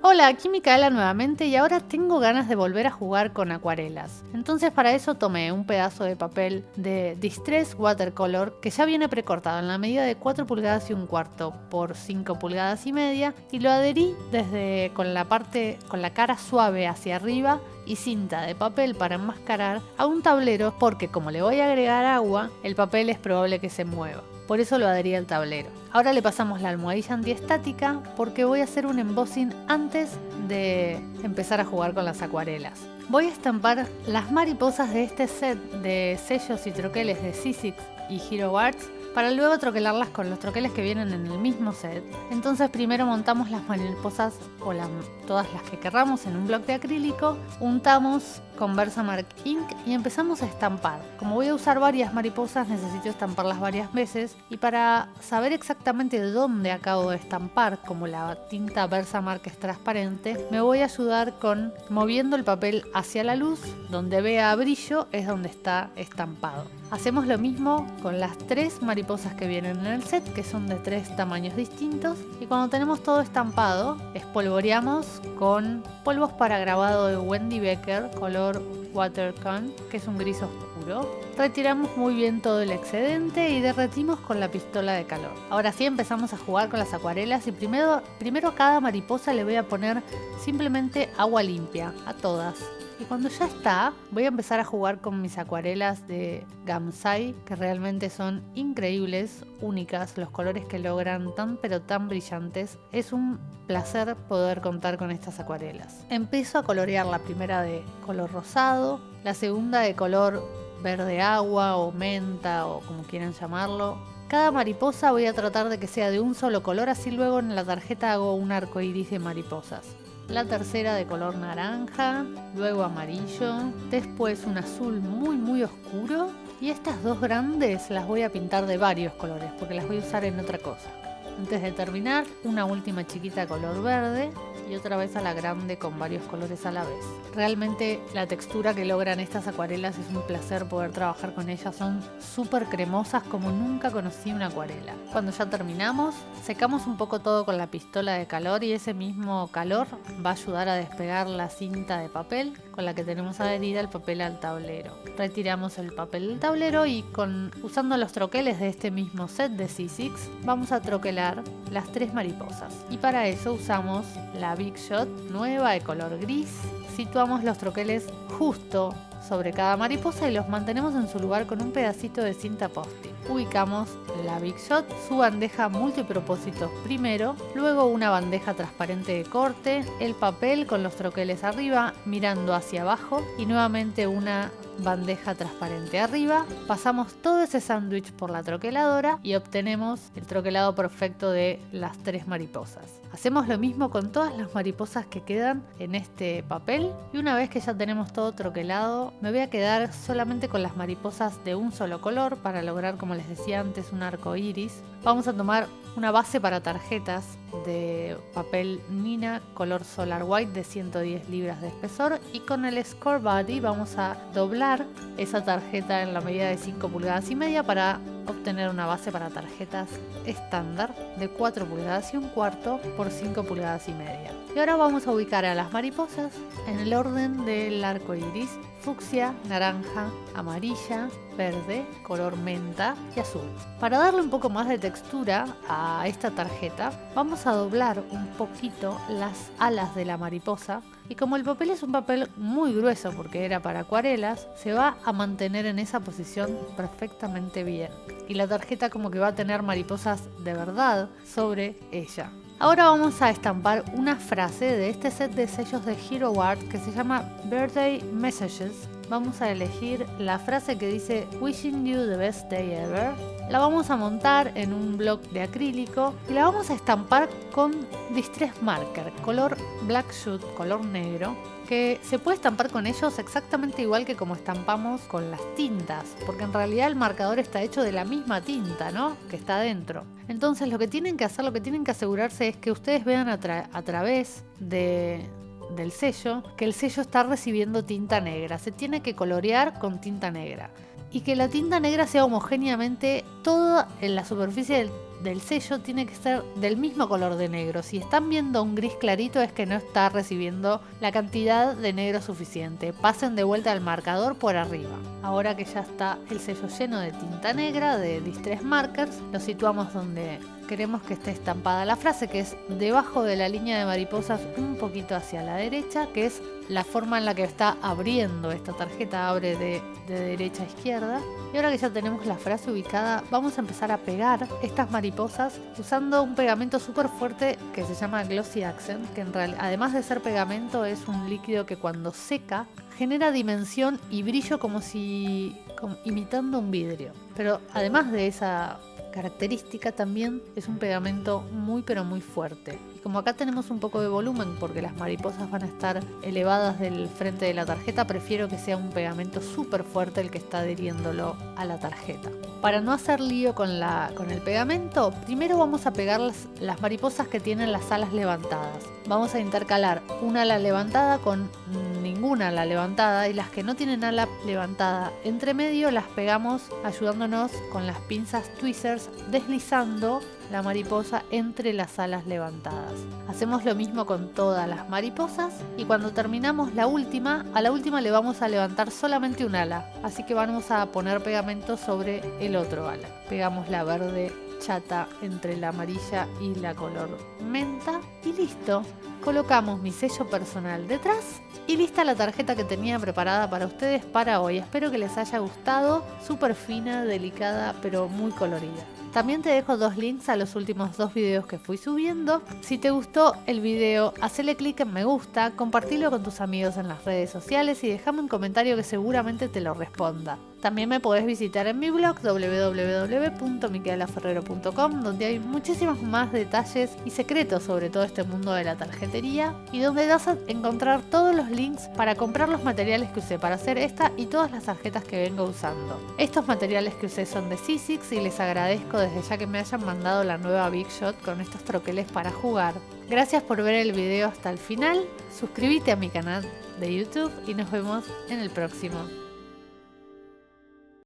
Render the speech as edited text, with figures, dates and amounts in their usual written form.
Hola, aquí Micaela nuevamente y ahora tengo ganas de volver a jugar con acuarelas. Entonces para eso tomé un pedazo de papel de Distress Watercolor que ya viene precortado en la medida de 4 pulgadas y un cuarto por 5 pulgadas y media y lo adherí desde con la cara suave hacia arriba y cinta de papel para enmascarar a un tablero porque como le voy a agregar agua, el papel es probable que se mueva. Por eso lo adherí al tablero. Ahora le pasamos la almohadilla antiestática porque voy a hacer un embossing antes de empezar a jugar con las acuarelas. Voy a estampar las mariposas de este set de sellos y troqueles de Sizzix y Hero Arts para luego troquelarlas con los troqueles que vienen en el mismo set. Entonces primero montamos las mariposas o todas las que querramos en un bloc de acrílico, untamos con Versamark Ink y empezamos a estampar. Como voy a usar varias mariposas necesito estamparlas varias veces y para saber exactamente dónde acabo de estampar, como la tinta Versamark es transparente, me voy a ayudar con moviendo el papel hacia la luz, donde vea brillo es donde está estampado. Hacemos lo mismo con las 3 mariposas que vienen en el set, que son de 3 tamaños distintos, y cuando tenemos todo estampado, espolvoreamos con polvos para grabado de Wendy Becker, color Watercon, que es un gris oscuro. Retiramos muy bien todo el excedente y derretimos con la pistola de calor. Ahora sí empezamos a jugar con las acuarelas y primero a cada mariposa le voy a poner simplemente agua limpia, a todas. Y cuando ya está, voy a empezar a jugar con mis acuarelas de Gamsai, que realmente son increíbles, únicas, los colores que logran tan pero tan brillantes. Es un placer poder contar con estas acuarelas. Empiezo a colorear la primera de color rosado, la segunda de color verde agua o menta o como quieran llamarlo. Cada mariposa voy a tratar de que sea de un solo color, así luego en la tarjeta hago un arco iris de mariposas. La tercera de color naranja, luego amarillo, después un azul muy oscuro y estas dos grandes las voy a pintar de varios colores porque las voy a usar en otra cosa. Antes de terminar, una última chiquita color verde y otra vez a la grande con varios colores a la vez. Realmente la textura que logran estas acuarelas es un placer poder trabajar con ellas, son súper cremosas como nunca conocí una acuarela. Cuando ya terminamos, secamos un poco todo con la pistola de calor y ese mismo calor va a ayudar a despegar la cinta de papel con la que tenemos adherida el papel al tablero. Retiramos el papel del tablero y usando los troqueles de este mismo set de Sizzix vamos a troquelar las 3 mariposas y para eso usamos la Big Shot nueva de color gris. Situamos los troqueles justo sobre cada mariposa y los mantenemos en su lugar con un pedacito de cinta post-it. Ubicamos la Big Shot, su bandeja multipropósitos primero, luego una bandeja transparente de corte, el papel con los troqueles arriba mirando hacia abajo y nuevamente una bandeja transparente arriba. Pasamos todo ese sándwich por la troqueladora y obtenemos el troquelado perfecto de las 3 mariposas. Hacemos lo mismo con todas las mariposas que quedan en este papel y una vez que ya tenemos todo troquelado me voy a quedar solamente con las mariposas de un solo color para lograr, como les decía antes, un arco iris. Vamos a tomar una base para tarjetas de papel Nina color Solar White de 110 libras de espesor y con el Score Body vamos a doblar esa tarjeta en la medida de 5 pulgadas y media para obtener una base para tarjetas estándar de 4 pulgadas y un cuarto por 5 pulgadas y media. Y ahora vamos a ubicar a las mariposas en el orden del arco iris: fucsia, naranja, amarilla, verde, color menta y azul. Para darle un poco más de textura a esta tarjeta, vamos a doblar un poquito las alas de la mariposa y como el papel es un papel muy grueso porque era para acuarelas, se va a mantener en esa posición perfectamente bien. Y la tarjeta como que va a tener mariposas de verdad sobre ella. Ahora vamos a estampar una frase de este set de sellos de Hero Art que se llama Birthday Messages vamos a elegir la frase que dice "Wishing you the best day ever". La vamos a montar en un bloc de acrílico y la vamos a estampar con Distress Marker, color Black Shoot, color negro, que se puede estampar con ellos exactamente igual que como estampamos con las tintas, porque en realidad el marcador está hecho de la misma tinta, ¿no?, que está adentro. Entonces lo que tienen que hacer, lo que tienen que asegurarse es que ustedes vean a través del sello, que el sello está recibiendo tinta negra. Se tiene que colorear con tinta negra. Y que la tinta negra sea homogéneamente toda en la superficie del sello, tiene que ser del mismo color de negro. Si están viendo un gris clarito es que no está recibiendo la cantidad de negro suficiente. Pasen de vuelta al marcador por arriba. Ahora que ya está el sello lleno de tinta negra de Distress Markers, lo situamos donde queremos que esté estampada la frase, que es debajo de la línea de mariposas, un poquito hacia la derecha, que es la forma en la que está abriendo esta tarjeta, abre de derecha a izquierda. Y ahora que ya tenemos la frase ubicada, vamos a empezar a pegar estas mariposas usando un pegamento súper fuerte que se llama Glossy Accent, que en realidad, además de ser pegamento, es un líquido que cuando seca genera dimensión y brillo como imitando un vidrio. Pero además de esa característica, también es un pegamento muy pero muy fuerte. Y como acá tenemos un poco de volumen porque las mariposas van a estar elevadas del frente de la tarjeta, prefiero que sea un pegamento súper fuerte el que está adhiriéndolo a la tarjeta. Para no hacer lío con el pegamento, primero vamos a pegar las mariposas que tienen las alas levantadas. Vamos a intercalar una ala levantada con ninguna ala levantada, y las que no tienen ala levantada entre medio las pegamos ayudándonos con las pinzas tweezers, deslizando la mariposa entre las alas levantadas. Hacemos lo mismo con todas las mariposas, y cuando terminamos a la última le vamos a levantar solamente un ala, así que vamos a poner pegamento sobre el otro ala. Pegamos la verde chata entre la amarilla y la color menta y listo. Colocamos mi sello personal detrás y lista la tarjeta que tenía preparada para ustedes para hoy. Espero que les haya gustado, súper fina, delicada, pero muy colorida. También te dejo 2 links a los últimos 2 videos que fui subiendo. Si te gustó el video, hacele clic en me gusta, compartilo con tus amigos en las redes sociales y dejame un comentario que seguramente te lo responda. También me podés visitar en mi blog www.micaelaferrero.com, donde hay muchísimos más detalles y secretos sobre todo este mundo de la tarjetería, y donde vas a encontrar todos los links para comprar los materiales que usé para hacer esta y todas las tarjetas que vengo usando. Estos materiales que usé son de Sizzix y les agradezco desde ya que me hayan mandado la nueva Big Shot con estos troqueles para jugar. Gracias por ver el video hasta el final, suscríbete a mi canal de YouTube y nos vemos en el próximo.